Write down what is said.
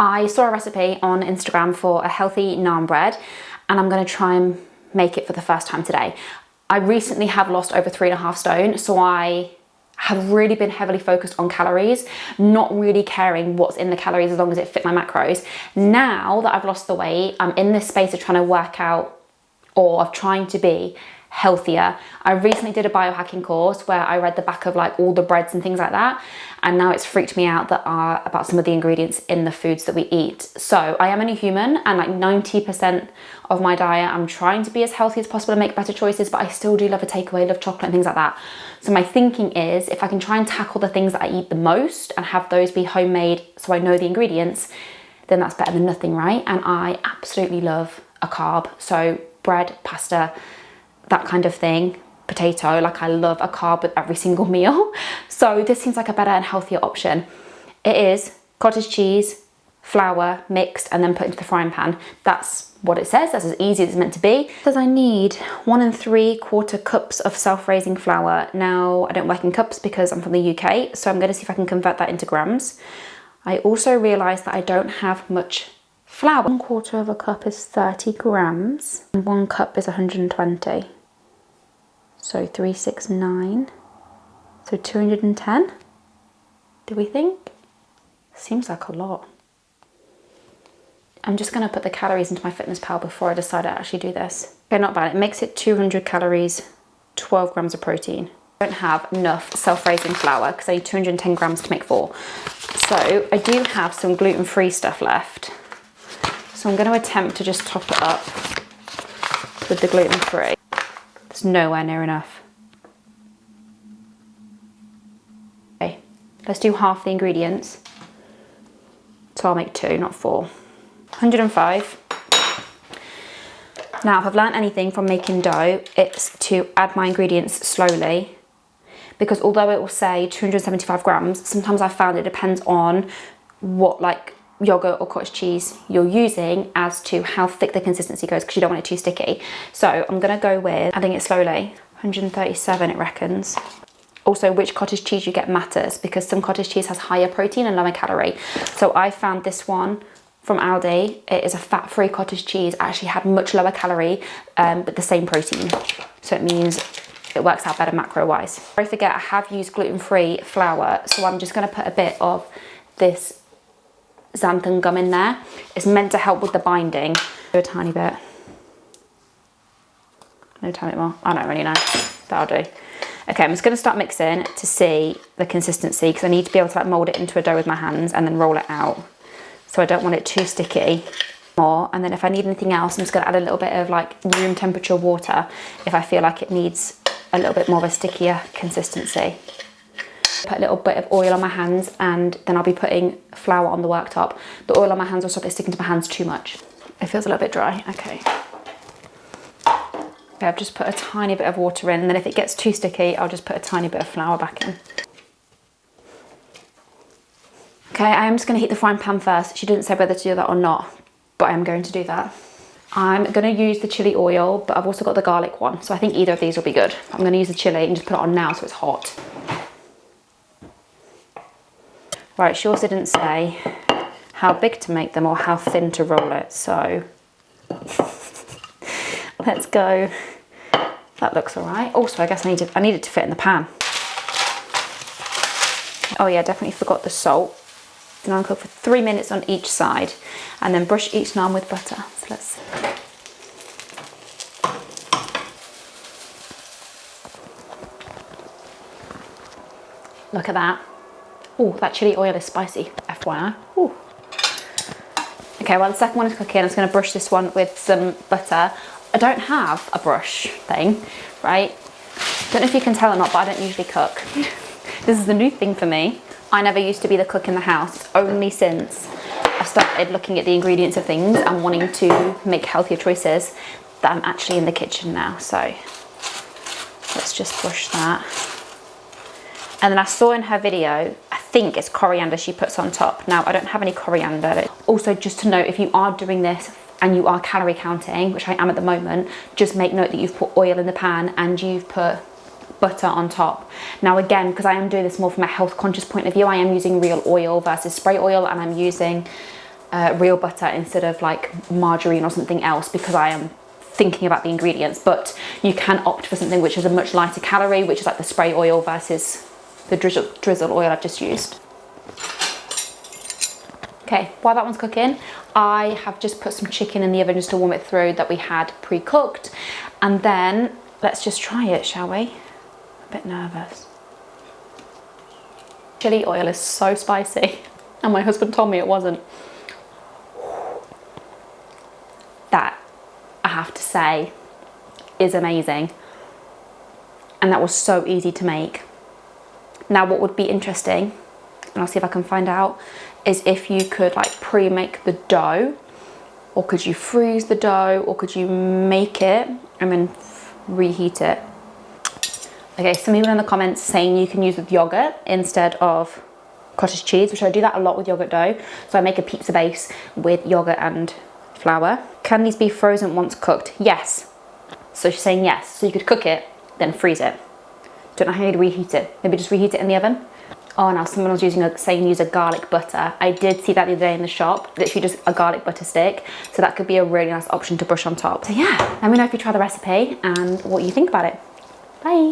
I saw a recipe on Instagram for a healthy naan bread, and I'm going to try and make it for the first time today. I recently have lost over 3.5 stone, so I have really been heavily focused on calories, not really caring what's in the calories as long as it fit my macros. Now that I've lost the weight, I'm in this space of trying to work out, or of trying to be healthier. I recently did a biohacking course where I read the back of like all the breads and things like that, and now it's freaked me out about some of the ingredients in the foods that we eat. So I am only human, and like 90% of my diet I'm trying to be as healthy as possible and make better choices, but I still do love a takeaway, love chocolate and things like that. So my thinking is, if I can try and tackle the things that I eat the most and have those be homemade so I know the ingredients, then that's better than nothing, right? And I absolutely love a carb, so bread, pasta, that kind of thing, potato, like I love a carb with every single meal. So this seems like a better and healthier option. It is cottage cheese, flour mixed and then put into the frying pan. That's what it says, that's as easy as it's meant to be. It says I need 1 3/4 cups of self-raising flour. Now I don't work in cups because I'm from the UK, so I'm going to see if I can convert that into grams. I also realised that I don't have much flour. 1/4 cup is 30 grams and 1 cup is 120. So 369, so 210, do we think? Seems like a lot. I'm just gonna put the calories into my Fitness Pal before I decide to actually do this. Okay, not bad, it makes it 200 calories, 12 grams of protein. I don't have enough self-raising flour because I need 210 grams to make 4. So I do have some gluten-free stuff left. So I'm gonna attempt to just top it up with the gluten-free. It's nowhere near enough. Okay, let's do half the ingredients. So I'll make 2, not 4. 105. Now, if I've learned anything from making dough, it's to add my ingredients slowly, because although it will say 275 grams, sometimes I've found it depends on what like yogurt or cottage cheese you're using as to how thick the consistency goes, because you don't want it too sticky. So I'm gonna go with adding it slowly. 137 it reckons. Also, which cottage cheese you get matters, because some cottage cheese has higher protein and lower calorie. So I found this one from Aldi. It is a fat-free cottage cheese, actually had much lower calorie but the same protein, so it means it works out better macro wise. Don't forget, I have used gluten-free flour, so I'm just going to put a bit of this xanthan gum in there. It's meant to help with the binding. Do a tiny bit. No, a tiny bit more. I don't really know. That'll do. Okay, I'm just going to start mixing to see the consistency, because I need to be able to like mold it into a dough with my hands and then roll it out. So I don't want it too sticky. More, and then if I need anything else, I'm just going to add a little bit of like room temperature water if I feel like it needs a little bit more of a stickier consistency. Put a little bit of oil on my hands, and then I'll be putting flour on the worktop. The oil on my hands will stop it sticking to my hands too much. It feels a little bit dry. Okay, I've just put a tiny bit of water in, and then if it gets too sticky, I'll just put a tiny bit of flour back in. Okay, I am just going to heat the frying pan first. She didn't say whether to do that or not, but I am going to do that. I'm going to use the chili oil, but I've also got the garlic one, so I think either of these will be good. I'm going to use the chili and just put it on now so it's hot. Right, she also didn't say how big to make them or how thin to roll it, so let's go. That looks all right. Also, I guess I need it to fit in the pan. Oh yeah, definitely forgot the salt. The naan cook for 3 minutes on each side, and then brush each naan with butter. So let's see. Look at that. Oh, that chili oil is spicy, FYI. Ooh. Okay, well the second one is cooking. I'm just going to brush this one with some butter. I don't have a brush thing, right? Don't know if you can tell or not, but I don't usually cook. This is a new thing for me. I never used to be the cook in the house. It's only since I started looking at the ingredients of things and wanting to make healthier choices that I'm actually in the kitchen now. So let's just brush that. And then I saw in her video, I think it's coriander she puts on top. Now, I don't have any coriander. Also, just to note, if you are doing this and you are calorie counting, which I am at the moment, just make note that you've put oil in the pan and you've put butter on top. Now again, because I am doing this more from a health conscious point of view, I am using real oil versus spray oil, and I'm using real butter instead of like margarine or something else, because I am thinking about the ingredients. But you can opt for something which is a much lighter calorie, which is like the spray oil versus the drizzle oil I've just used. Okay, while that one's cooking, I have just put some chicken in the oven just to warm it through that we had pre-cooked. And then let's just try it, shall we? A bit nervous. Chili oil is so spicy, and my husband told me it wasn't. That, I have to say, is amazing. And that was so easy to make. Now what would be interesting, and I'll see if I can find out, is if you could like pre-make the dough, or could you freeze the dough, or could you make it and then reheat it. Okay, some people in the comments saying you can use with yogurt instead of cottage cheese, which I do that a lot with yogurt dough. So I make a pizza base with yogurt and flour. Can these be frozen once cooked? Yes. So she's saying yes. So you could cook it, then freeze it. Don't know how you'd reheat it. Maybe just reheat it in the oven. Oh, now someone was saying use a garlic butter. I did see that the other day in the shop, literally just a garlic butter stick. So that could be a really nice option to brush on top. So yeah, let me know if you try the recipe and what you think about it. Bye.